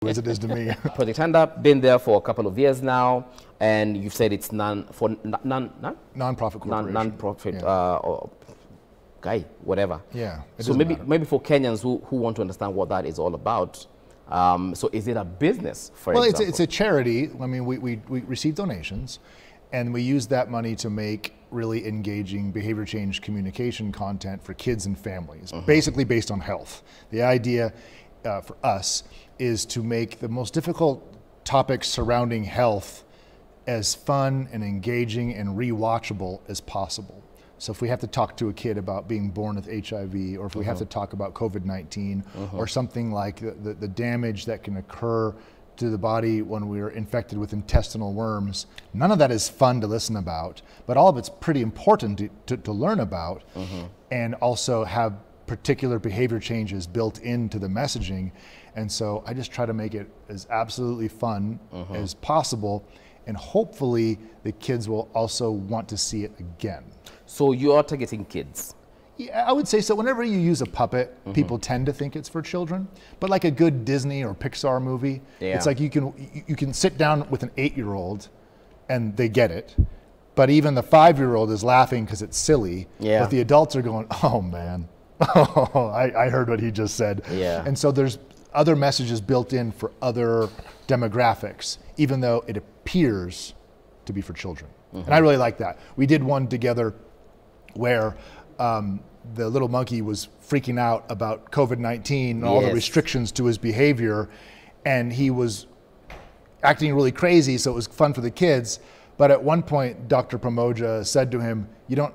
as it is to me. Project Hand Up, been there for a couple of years now, and you've said it's non-profit corporation. Non-profit, yeah. or guy, whatever. Yeah. So maybe for Kenyans who want to understand what that is all about, so is it a business, for example? Well, it's a charity. I mean, we receive donations, and we use that money to make really engaging behavior change communication content for kids and families, basically based on health. The idea for us is to make the most difficult topics surrounding health as fun and engaging and rewatchable as possible. So if we have to talk to a kid about being born with HIV, or if we have to talk about COVID-19, or something like the damage that can occur to the body when we're infected with intestinal worms, none of that is fun to listen about, but all of it's pretty important to learn about, and also have particular behavior changes built into the messaging. And so I just try to make it as absolutely fun as possible, and hopefully the kids will also want to see it again. So you are targeting kids? Yeah, I would say so. Whenever you use a puppet, people tend to think it's for children. But like a good Disney or Pixar movie, it's like you can sit down with an 8-year-old and they get it. But even the 5-year-old is laughing because it's silly. Yeah. But the adults are going, oh man, oh, I heard what he just said. Yeah. And so there's other messages built in for other demographics, even though it appears to be for children. And I really like that. We did one together where the little monkey was freaking out about COVID-19 and all the restrictions to his behavior, and he was acting really crazy, so it was fun for the kids. But at one point, Dr. Pramoja said to him, you don't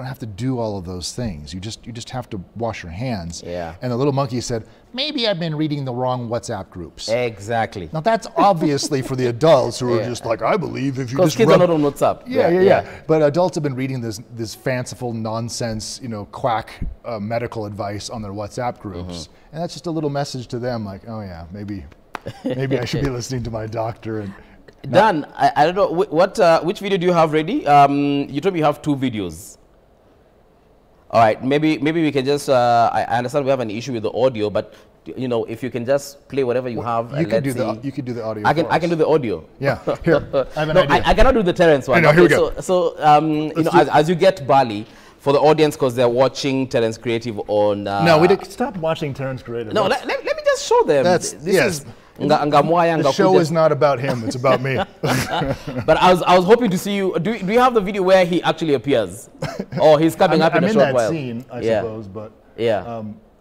have to do all of those things. You just have to wash your hands. Yeah. And the little monkey said, maybe I've been reading the wrong WhatsApp groups. Exactly. Now that's obviously for the adults who are just like, I believe if you just kids are not on WhatsApp. Yeah. But adults have been reading this fanciful nonsense, quack medical advice on their WhatsApp groups. And that's just a little message to them like, oh yeah, maybe I should be listening to my doctor. And Dan, I don't know, which video do you have ready? You told me you have 2 videos. All right, maybe we can just, I understand we have an issue with the audio, but if you can just play whatever you have. You can do the audio. I can do the audio. Yeah, here, I have an idea. I cannot do the Terence one. I know, here we go. So as you get Bali, for the audience, because they're watching Terence Creative on... no, we did stop watching Terence Creative. No, let me just show them. The show is not about him, it's about me. But I was hoping to see you. Do you have the video where he actually appears? Or he's coming up in a short while? I'm in that scene, I suppose, but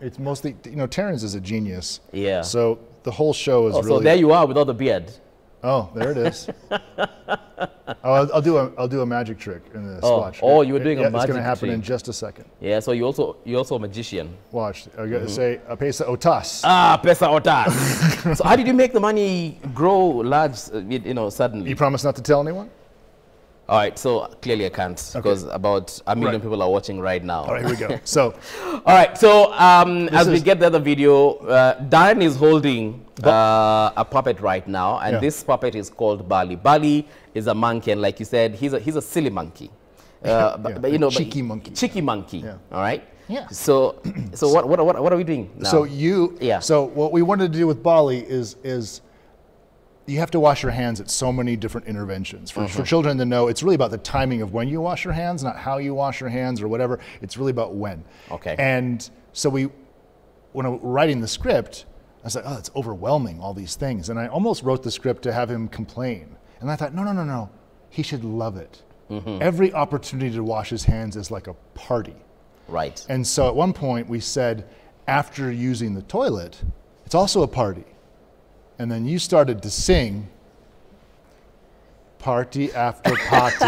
it's mostly, Terence is a genius. Yeah. So the whole show is really... So there you are without the beard. Oh, there it is. I'll do a magic trick in this. Watch. Oh, you were doing a magic trick. It's going to happen in just a second. Yeah, so you're also a magician. Watch. I'm going to say, pesa otas. Pesa otas. So how did you make the money grow large, suddenly? You promise not to tell anyone? All right, so clearly I can't, because about 1 million people are watching right now. All right, here we go. So, all right, so as we get the other video, Darren is holding a puppet right now, and this puppet is called Bali. Bali is a monkey, and like you said, he's a silly monkey. Cheeky monkey. Cheeky monkey. Yeah. All right. Yeah. So what are we doing now? So what we wanted to do with Bali is you have to wash your hands at so many different interventions. For children to know, it's really about the timing of when you wash your hands, not how you wash your hands or whatever. It's really about when. Okay. And so when I was writing the script, I was like, oh, it's overwhelming, all these things. And I almost wrote the script to have him complain. And I thought, no, he should love it. Every opportunity to wash his hands is like a party. Right. And so at one point we said, after using the toilet, it's also a party. And then you started to sing, party after party,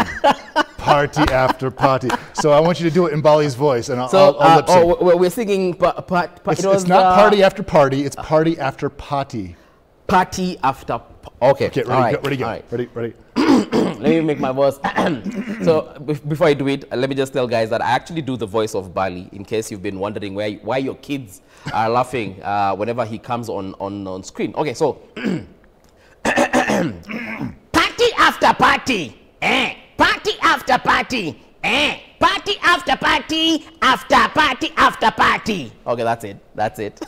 party after party. So I want you to do it in Bali's voice, and I'll lip sync. We're singing. It's not party after party. It's party after party. Party after. Okay. Ready, go. Right. Ready. Let me make my voice. So before I do it, let me just tell guys that I actually do the voice of Bali, in case you've been wondering why your kids are laughing whenever he comes on screen. Okay, so party after party, party after party, party after party, after party after party. Okay, that's it.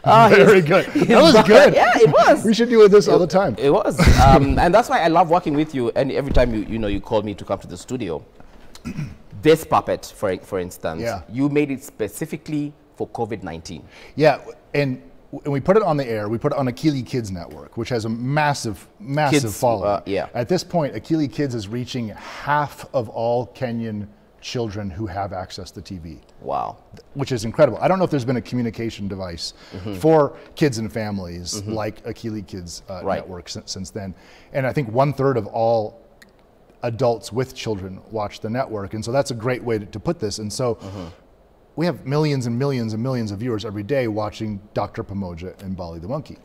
Very good. That was good. Yeah, it was. We should do this all the time. It was. And that's why I love working with you. And every time you call me to come to the studio, this puppet, for instance, you made it specifically for COVID-19. Yeah, and we put it on the air. We put it on Akili Kids Network, which has a massive following. At this point, Akili Kids is reaching half of all Kenyan children who have access to TV. Wow. Which is incredible. I don't know if there's been a communication device for kids and families like Akili Kids Network since then. And I think 1/3 of all adults with children watch the network. And so that's a great way to put this. And so we have millions and millions and millions of viewers every day watching Dr. Pamoja and Bali the monkey.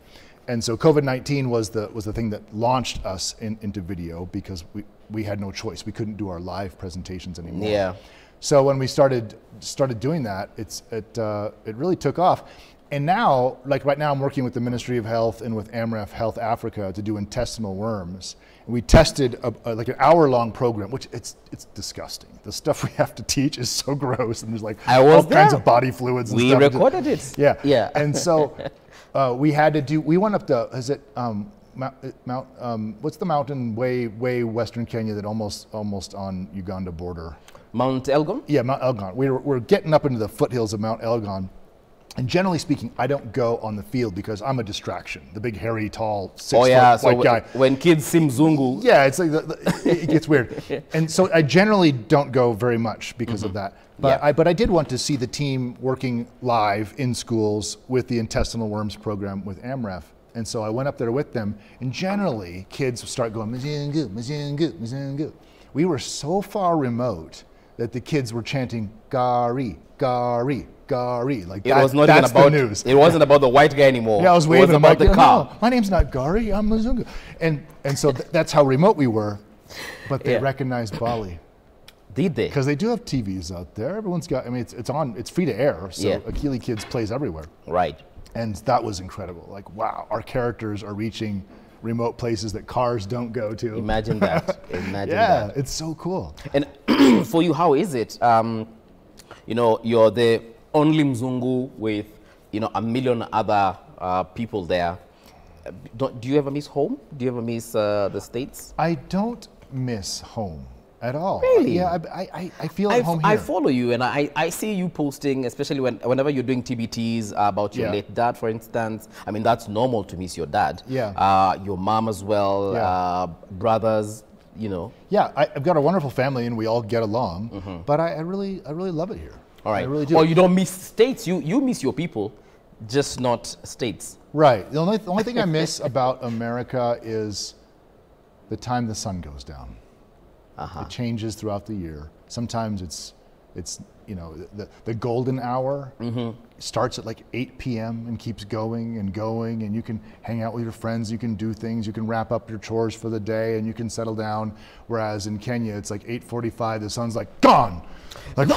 And so COVID-19 was the thing that launched us into video, because we had no choice. We couldn't do our live presentations anymore. Yeah. So when we started doing that, it really took off. And now, like right now, I'm working with the Ministry of Health and with AMREF Health Africa to do intestinal worms. And we tested like an hour-long program, which it's disgusting. The stuff we have to teach is so gross, and there's like all kinds of body fluids and stuff. We recorded it. Yeah. Yeah. And so we had to do. We went up to what's the mountain way western Kenya that almost on Uganda border? Mount Elgon? Yeah, Mount Elgon. We're getting up into the foothills of Mount Elgon. And generally speaking, I don't go on the field because I'm a distraction. The big, hairy, tall, 6-foot white guy. When kids see Mzungu. Yeah, it's like it gets weird. And so I generally don't go very much because of that. But I did want to see the team working live in schools with the intestinal worms program with AMREF. And so I went up there with them, and generally kids start going, Mzungu, Mzungu, Mzungu. We were so far remote that the kids were chanting, Gari, Gari, Gari. Like it was not even about the news. It wasn't about the white guy anymore. Yeah, I was waving. It was about the car. No, my name's not Gari, I'm Mzungu. And so that's how remote we were. But they recognized Bali. Did they? Because they do have TVs out there. Everyone's got. I mean, it's free to air. So Akili Kids plays everywhere. Right. And that was incredible. Like, wow, our characters are reaching remote places that cars don't go to. Imagine that. Imagine that. Yeah, it's so cool. And for you, how is it? You're the only Mzungu with, a million other people there. Do you ever miss home? Do you ever miss the States? I don't miss home at all. Really? Yeah, I feel at home here. I follow you, and I see you posting, especially whenever you're doing TBTs about your late dad, for instance. I mean, that's normal to miss your dad. Yeah. Your mom as well, brothers, Yeah, I've got a wonderful family, and we all get along. But I really love it here. All right. I really do. Well, you don't miss States. You miss your people, just not States. Right. The only thing I miss about America is the time the sun goes down. It changes throughout the year. Sometimes it's the golden hour starts at like 8 p.m. and keeps going, and you can hang out with your friends, you can do things, you can wrap up your chores for the day, and you can settle down. Whereas in Kenya, it's like 8:45, the sun's like gone. Like,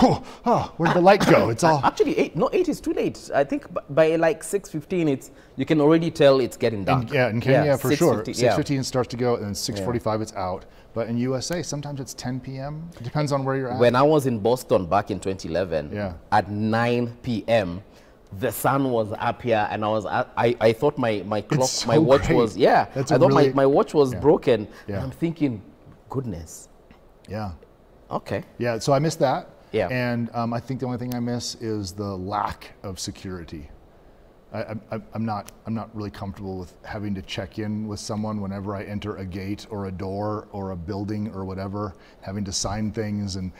where'd the light go? It's all actually 8 is too late. I think by like 6:15, you can already tell it's getting dark. In Kenya for sure. 6:15 it starts to go, and then 6:45 it's out. But in USA, sometimes it's 10 p.m. It depends on where you're at. When I was in Boston back in 2011, at 9 p.m., the sun was up here, and I thought my clock, so my watch great. was my watch was broken. And I'm thinking, goodness. Yeah. Okay. Yeah. So I miss that. Yeah. And I think the only thing I miss is the lack of security. I'm not really comfortable with having to check in with someone whenever I enter a gate or a door or a building or whatever, having to sign things and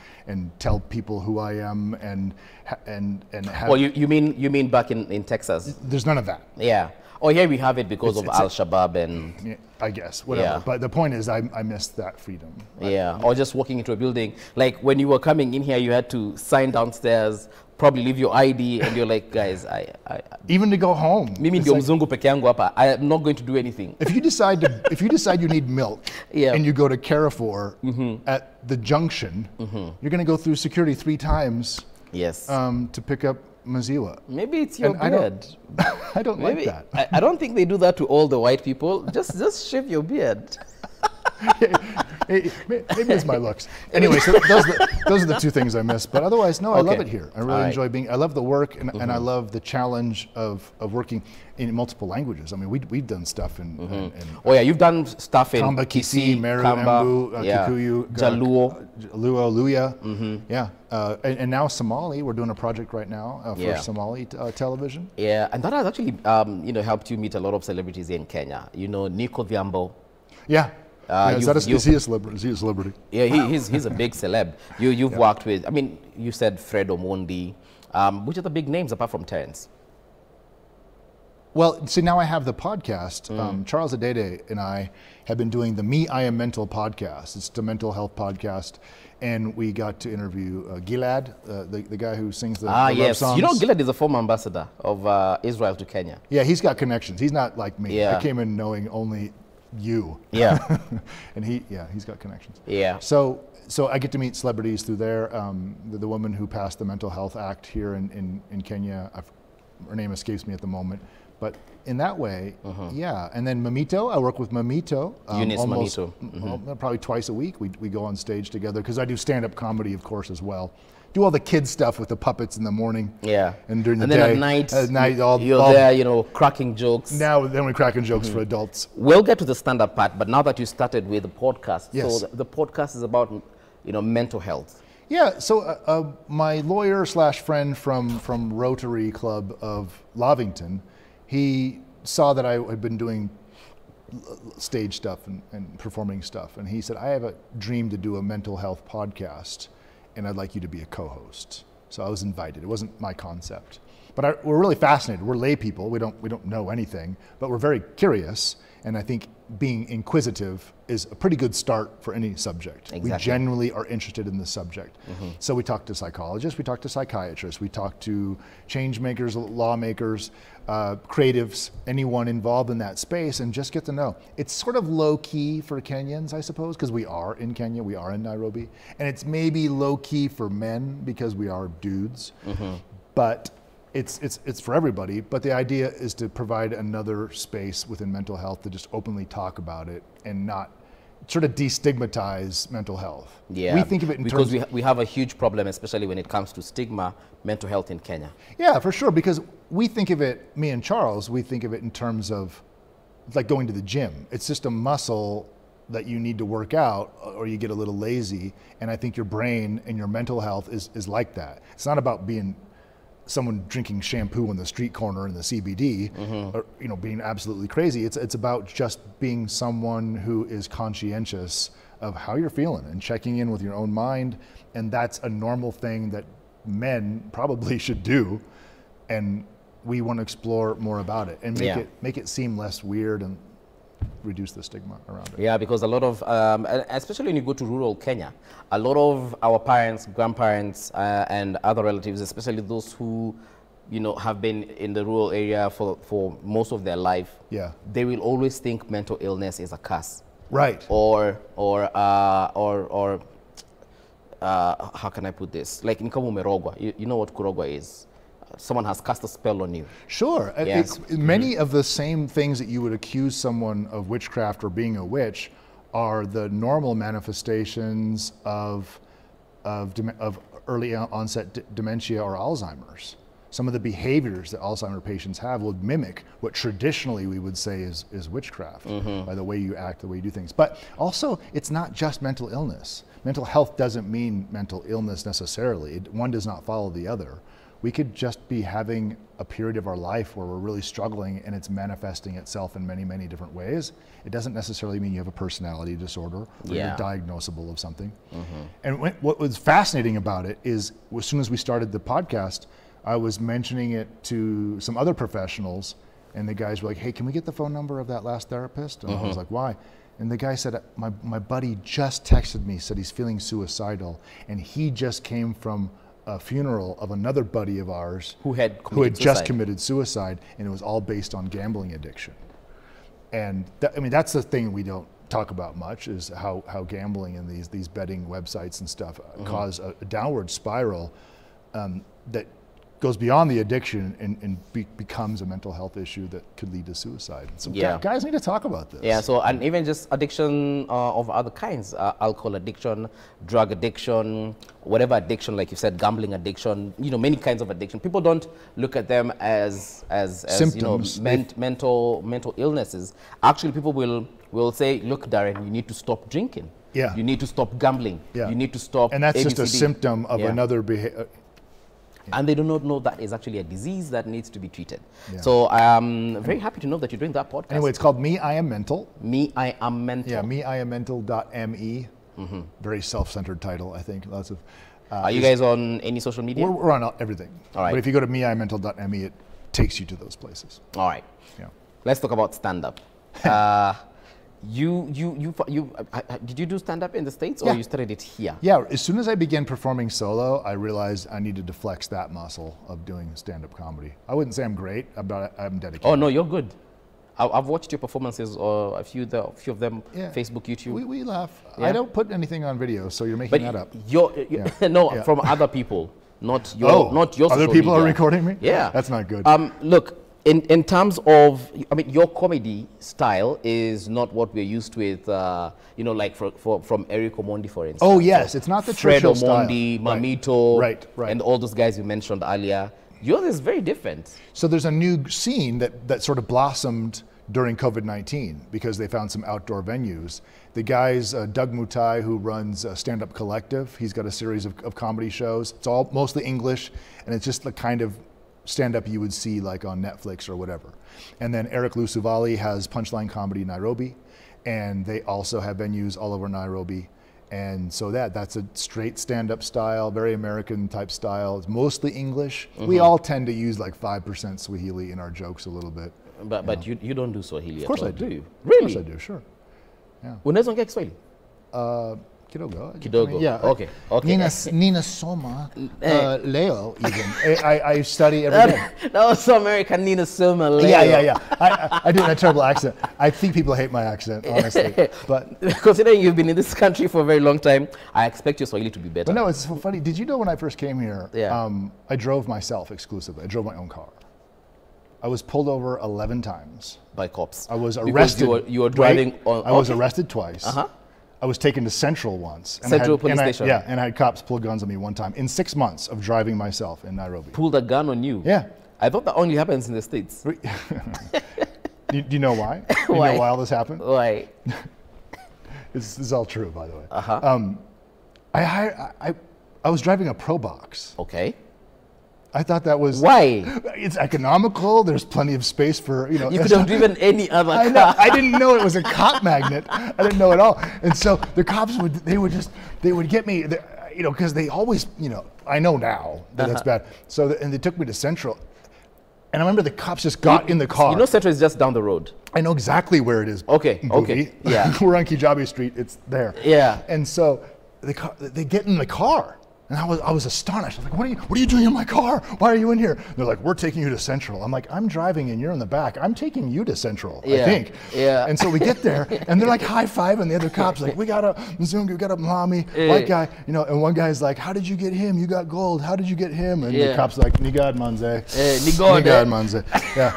tell people who I am and have. Well, you mean back in Texas? There's none of that. Yeah. Oh, here we have it because of Al-Shabaab and. I guess, whatever. Yeah. But the point is, I missed that freedom. Yeah. Or just walking into a building, like when you were coming in here, you had to sign downstairs, probably leave your ID, and you're like, guys, even to go home. Mimi ndio mzungu peke yangu hapa. I am not going to do anything. If you decide you need milk, and you go to Carrefour at the junction, you're going to go through security 3 times. Yes. To pick up maziwa. Maybe it's your beard. I don't like that. I don't think they do that to all the white people. Just shave your beard. Maybe it's my looks. Anyway, so those are the two things I miss. But otherwise, no, I love it here. I really enjoy being. I love the work, and I love the challenge of working in multiple languages. I mean, we've done stuff in oh yeah, you've done stuff in Kamba, Kisi, Meru, Embu, Kikuyu, Jaluo, Luo, yeah, and now Somali. We're doing a project right now for Somali television. Yeah, and that has actually helped you meet a lot of celebrities in Kenya. You know, Nico Vyambo. Yeah. Is he a celebrity? Is he a celebrity? Yeah, he's a big celeb. You've worked with, I mean, you said Fred Omondi. Which are the big names apart from Terence? Well, see, now I have the podcast. Charles Adede and I have been doing the Me, I Am Mental podcast. It's a mental health podcast. And we got to interview Gilad, the guy who sings the love songs. You know, Gilad is a former ambassador of Israel to Kenya. Yeah, he's got connections. He's not like me. Yeah. I came in knowing only you. Yeah. And he's got connections. Yeah. So I get to meet celebrities through there. The woman who passed the Mental Health Act here in Kenya, her name escapes me at the moment. But in that way, yeah. And then Mamito, I work with Mamito. Eunice Mamito. Probably twice a week. We go on stage together because I do stand-up comedy, of course, as well. Do all the kids stuff with the puppets in the morning. Yeah. And during the day. And then at night, you're there, cracking jokes. Then we're cracking jokes for adults. We'll get to the stand-up part, but now that you started with the podcast, yes. So the podcast is about, mental health. Yeah, so my lawyer / friend from Rotary Club of Lavington, he saw that I had been doing stage stuff and performing stuff, and he said, I have a dream to do a mental health podcast, and I'd like you to be a co-host. So I was invited. It wasn't my concept. But we're really fascinated. We're lay people. We don't know anything, but we're very curious, and I think being inquisitive is a pretty good start for any subject. Exactly. We genuinely are interested in the subject. So we talk to psychologists, we talk to psychiatrists, we talk to change makers, lawmakers, creatives, anyone involved in that space, and just get to know. It's sort of low key for Kenyans, I suppose, because we are in Kenya, we are in Nairobi, and it's maybe low key for men because we are dudes, but it's for everybody. But the idea is to provide another space within mental health to just openly talk about it and not sort of destigmatize mental health. Yeah, we think of it in because terms we have a huge problem, especially when it comes to stigma, mental health in Kenya. Yeah, for sure, because we think of it, me and Charles, we think of it in terms of like going to the gym. It's just a muscle that you need to work out or you get a little lazy, and I think your brain and your mental health is like that. It's not about being someone drinking shampoo on the street corner in the CBD, or being absolutely crazy. It's about just being someone who is conscientious of how you're feeling and checking in with your own mind, and that's a normal thing that men probably should do, and we want to explore more about it and make it seem less weird and reduce the stigma around it. Yeah, because a lot of, especially when you go to rural Kenya, a lot of our parents, grandparents, and other relatives, especially those who, have been in the rural area for most of their life, they will always think mental illness is a curse. Right. Or how can I put this? Like in Merogwa, you know what Kurogwa is? Someone has cast a spell on you. Sure. Yes. Many of the same things that you would accuse someone of witchcraft or being a witch are the normal manifestations of early onset dementia or Alzheimer's. Some of the behaviors that Alzheimer patients have will mimic what traditionally we would say is witchcraft, by the way you act, the way you do things. But also, it's not just mental illness. Mental health doesn't mean mental illness necessarily. One does not follow the other. We could just be having a period of our life where we're really struggling and it's manifesting itself in many, many different ways. It doesn't necessarily mean you have a personality disorder or you're diagnosable of something. And what was fascinating about it is as soon as we started the podcast, I was mentioning it to some other professionals, and the guys were like, hey, can we get the phone number of that last therapist? And I was like, why? And the guy said, my buddy just texted me, said he's feeling suicidal, and he just came from a funeral of another buddy of ours who had just committed suicide, and it was all based on gambling addiction. And that's the thing we don't talk about much, is how gambling and these betting websites and stuff cause a downward spiral that goes beyond the addiction and becomes a mental health issue that could lead to suicide. So guys need to talk about this. Yeah, so and even just addiction of other kinds, alcohol addiction, drug addiction, whatever addiction, like you said, gambling addiction, you know, many kinds of addiction. People don't look at them as symptoms, you know, mental illnesses. Actually, people will say, look, Darren, you need to stop drinking. Yeah. You need to stop gambling. Yeah. You need to stop. And that's just a symptom of another behavior. And they do not know that is actually a disease that needs to be treated. Yeah. So I'm very happy to know that you're doing that podcast. Anyway, it's called Me, I Am Mental. Me, I Am Mental. Yeah, meiammental.me. Very self-centered title, I think. Lots of. Are you guys on any social media? We're on everything. All right. But if you go to meiammental.me, it takes you to those places. All right. Yeah. Let's talk about stand-up. Did you do stand-up in the States or you studied it here? Yeah, as soon as I began performing solo, I realized I needed to flex that muscle of doing stand-up comedy. I wouldn't say I'm great, but I'm dedicated. Oh no, you're good. I've watched your performances, or a few of them, Facebook, YouTube. We laugh. Yeah. I don't put anything on video, so you're making that up. From other people, not your other people media. Are recording me? Yeah. That's not good. Look, in terms of, I mean, your comedy style is not what we're used to with, you know, like from Eric Omondi, for instance. Oh yes, it's not the Fred Churchill Omondi, style. Mamito, right, and all those guys you mentioned earlier. Yours is very different. So there's a new scene that sort of blossomed during COVID-19 because they found some outdoor venues. The guy's Doug Mutai, who runs Stand Up Collective. He's got a series of comedy shows. It's all mostly English, and it's just the kind of stand-up you would see like on Netflix or whatever. And then Eric Lusuvali has Punchline Comedy Nairobi, and they also have venues all over Nairobi. And so that's a straight stand-up style, very American type style. It's mostly English. We all tend to use like 5% Swahili in our jokes a little bit. But you don't do Swahili Of course at all, I do. Do you? Really? Of course I do, sure. Yeah. Unaweza ongea Kiswahili? Kidogo. Kidogo. I mean, yeah. Okay. Nina Soma, Leo even. I study every day. That was so American, Nina Soma, Leo. Yeah. I do a terrible accent. I think people hate my accent, honestly. But considering you've been in this country for a very long time, I expect your Swahili to be better. But no, it's so funny. Did you know when I first came here, I drove myself exclusively. I drove my own car. I was pulled over 11 times. By cops? I was arrested. Because you were driving on... I was arrested twice. I was taken to Central once. Central Police Station? Yeah, and I had cops pull guns on me one time in 6 months of driving myself in Nairobi. Pulled a gun on you? Yeah. I thought that only happens in the States. Do you know why? Do you know why all this happened? Why? This is all true, by the way. I was driving a Pro Box. Okay. I thought that was... Why? It's economical. There's plenty of space for, you know... You could have driven any other car. I didn't know it was a cop magnet. I didn't know at all. And so the cops would get me, you know, because they always, you know, I know now that that's bad. So, and they took me to Central. And I remember the cops just got in the car. You know Central is just down the road. I know exactly where it is. Okay, Mbuvi. okay, yeah. We're on Kijabi Street, it's there. Yeah. And so they get in the car. And I was astonished. I was like, what are you doing in my car? Why are you in here? And they're like, we're taking you to Central. I'm like, I'm driving and you're in the back. I'm taking you to Central, I think. Yeah. And so we get there and they're like high-fiving the other cops, like, we got a Mzungu, we got a Mlami, white guy, you know, and one guy's like, how did you get him? You got gold. How did you get him? And the cop's like, Nigad Manze. Nigad Manze. Yeah.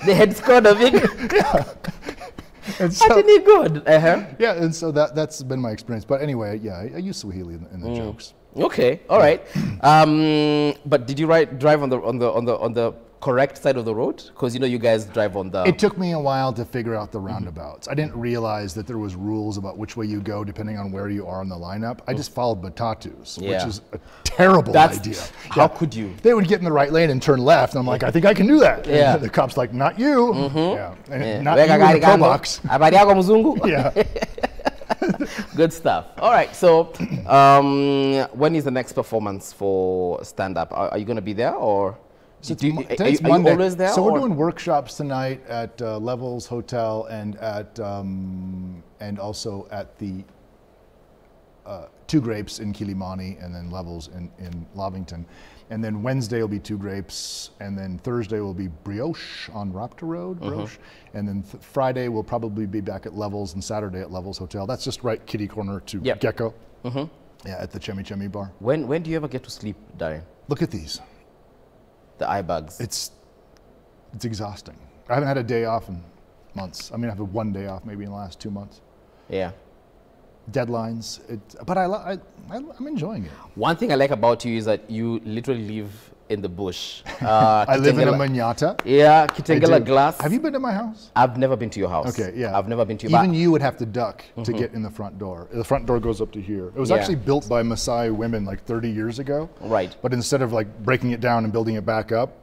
They had scored a big... And so, I did good. Yeah, and so that's been my experience. But anyway, yeah, I use Swahili in the jokes. Okay, all right. But did you drive on the correct side of the road? Because you know you guys drive on the... It took me a while to figure out the roundabouts. I didn't realize that there was rules about which way you go depending on where you are in the lineup. I just followed Batatus, which is a terrible idea. How could you? They would get in the right lane and turn left, and I'm like, I think I can do that. Yeah. And the cop's like, not you. Yeah. And not you in the Pro Box. Yeah. Good stuff. All right. So, when is the next performance for stand-up? Are you going to be there or? Today's Monday. Always there? So we're doing workshops tonight at Levels Hotel and at and also at the Two Grapes in Kilimani, and then Levels in Lovington. And then Wednesday will be Two Grapes, and then Thursday will be Brioche on Raptor Road, Brioche. And then Friday we'll probably be back at Levels, and Saturday at Levels Hotel. That's just right kitty corner to Gecko. Yeah, at the Chemi Chemi bar. When do you ever get to sleep, Darren? Look at these. The eye bags. It's exhausting. I haven't had a day off in months. I mean, I've had one day off maybe in the last 2 months. Yeah. Deadlines, but I'm enjoying it. One thing I like about you is that you literally live in the bush. I live in a manyatta. Yeah, Kitengela glass. Have you been to my house? I've never been to your house. Okay, yeah. I've never been to your house. Even you would have to duck to get in the front door. The front door goes up to here. It was actually built by Maasai women like 30 years ago. Right. But instead of like breaking it down and building it back up,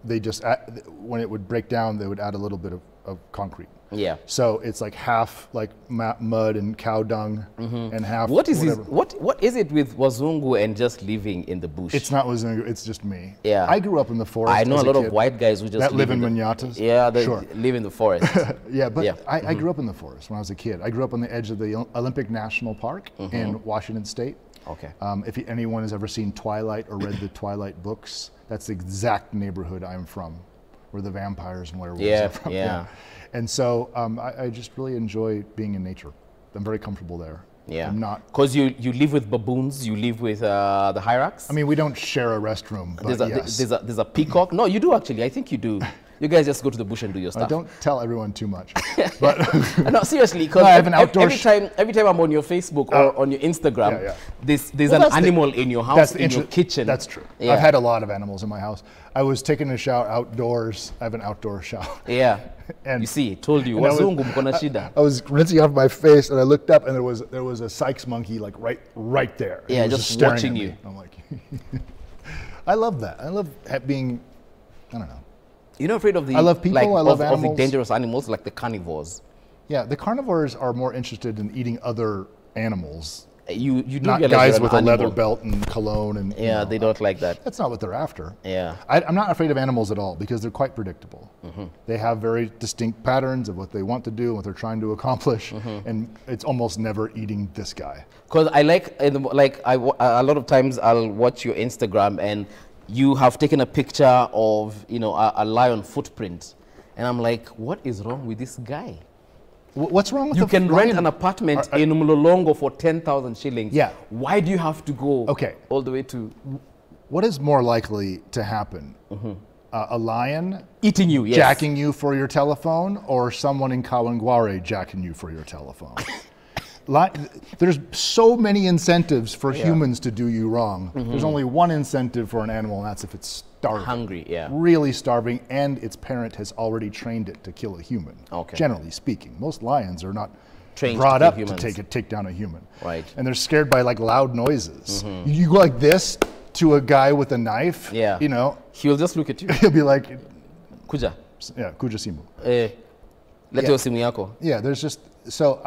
they just, when it would break down, they would add a little bit of concrete. Yeah. So it's like half like mud and cow dung and half what is whatever. What is it with Wazungu and just living in the bush? It's not Wazungu, it's just me. Yeah. I grew up in the forest. I know as a lot kid. of white guys who just live in manyatas. Yeah, they sure. live in the forest. Yeah, but I grew up in the forest when I was a kid. I grew up on the edge of the Olympic National Park in Washington State. Okay. If anyone has ever seen Twilight or read the Twilight books, that's the exact neighborhood I'm from, where the vampires and werewolves are from. Yeah. And so I just really enjoy being in nature. I'm very comfortable there. Yeah. I'm not. Because you live with baboons, you live with the hyrax? I mean, we don't share a restroom, but there's a peacock. No, you do actually. I think you do. You guys just go to the bush and do your stuff. Don't tell everyone too much. But no, seriously, because I have an outdoor every time I'm on your Facebook or on your Instagram, there's an animal in your house, in your kitchen. That's true. Yeah. I've had a lot of animals in my house. I was taking a shower outdoors. I have an outdoor shower. Yeah. And you see, told you. I was rinsing off my face, and I looked up, and there was a Sykes monkey like right there. Yeah, just watching you. I'm like, I love that. I love being, I don't know. You're not afraid of the? I love people. I love animals. Of the dangerous animals like the carnivores. Yeah, the carnivores are more interested in eating other animals. You do not guys with a leather belt and cologne and they don't like that. That's not what they're after. Yeah, I'm not afraid of animals at all because they're quite predictable. They have very distinct patterns of what they want to do and what they're trying to accomplish, and it's almost never eating this guy. Because I like a lot of times I'll watch your Instagram and you have taken a picture of a lion footprint, and I'm like, what is wrong with this guy? What's wrong with you can rent an apartment in Mlolongo for 10,000 shillings. Yeah. Why do you have to go all the way to? What is more likely to happen? A lion eating you, jacking you for your telephone, or someone in Kawangware jacking you for your telephone? There's so many incentives for humans to do you wrong. There's only one incentive for an animal, and that's if it's starving. Hungry, yeah. Really starving, and its parent has already trained it to kill a human. Okay. Generally speaking. Most lions are not trained brought up humans. to take down a human. Right. And they're scared by like loud noises. You go like this to a guy with a knife, he'll just look at you. He'll be like, Kuja. Yeah, kuja simu. Leteo simu yako. Yeah, there's just, so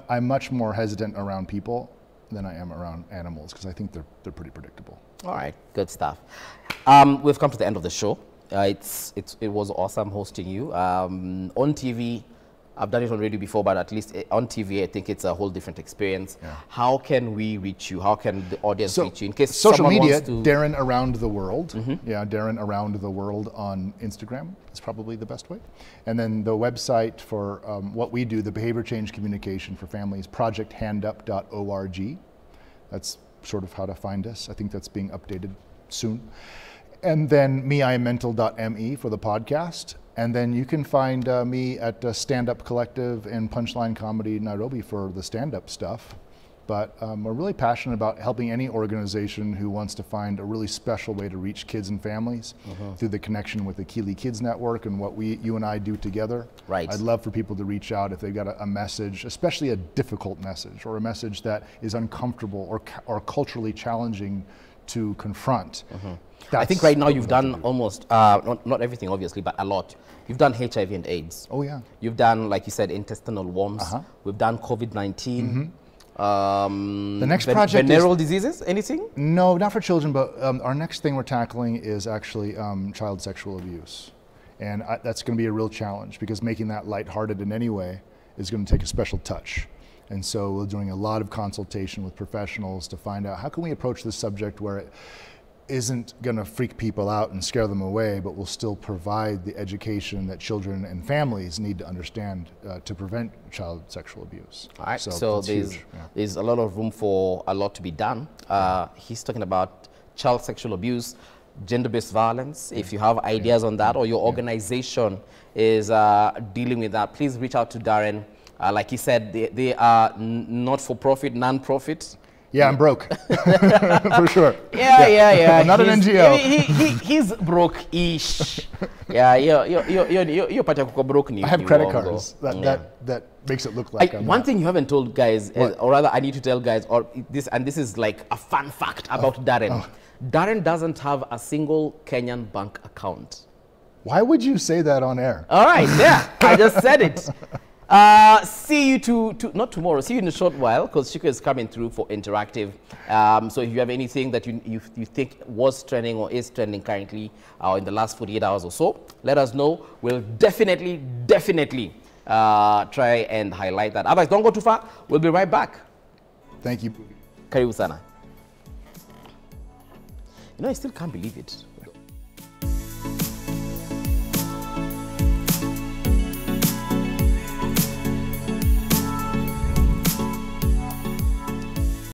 I'm much more hesitant around people than I am around animals because I think they're pretty predictable. All right, good stuff. We've come to the end of the show. It was awesome hosting you. On TV, I've done it on radio before, but at least on TV, I think it's a whole different experience. Yeah. How can we reach you? How can the audience reach you? In case social media, wants to... Darren Around the World. Yeah, Darren Around the World on Instagram is probably the best way. And then the website for what we do, the behavior change communication for families, projecthandup.org. That's sort of how to find us. I think that's being updated soon. And then meimental.me for the podcast. And then you can find me at Stand Up Collective and Punchline Comedy Nairobi for the stand-up stuff. But we're really passionate about helping any organization who wants to find a really special way to reach kids and families through the connection with the Keeley Kids Network and what you and I do together. Right. I'd love for people to reach out if they've got a message, especially a difficult message or a message that is uncomfortable or culturally challenging to confront. I think right now you've done almost, not everything obviously, but a lot. You've done HIV and AIDS. Oh yeah. You've done, like you said, intestinal worms. We've done COVID-19. The next project venereal diseases, anything? No, not for children, but our next thing we're tackling is actually child sexual abuse. And that's going to be a real challenge because making that lighthearted in any way is going to take a special touch. And so we're doing a lot of consultation with professionals to find out how can we approach this subject where isn't going to freak people out and scare them away, but will still provide the education that children and families need to understand to prevent child sexual abuse. All right, so there's a lot of room for a lot to be done. He's talking about child sexual abuse, gender-based violence. If you have ideas on that, or your organization is dealing with that, please reach out to Darren. Like he said, they are not-for-profit, non-profit. Yeah, I'm broke, for sure. Yeah. I'm not an NGO. He's broke-ish. You're particularly broke. I have credit cards. That makes it look like I'm one thing you haven't told guys, or rather I need to tell guys, this is like a fun fact about Darren. Darren doesn't have a single Kenyan bank account. Why would you say that on air? All right, I just said it. See you not tomorrow, see you in a short while, because Shika is coming through for interactive. So if you have anything that you think was trending or is trending currently in the last 48 hours or so, let us know. We'll definitely try and highlight that. Otherwise, don't go too far. We'll be right back. Thank you. Karibu sana. You know, I still can't believe it.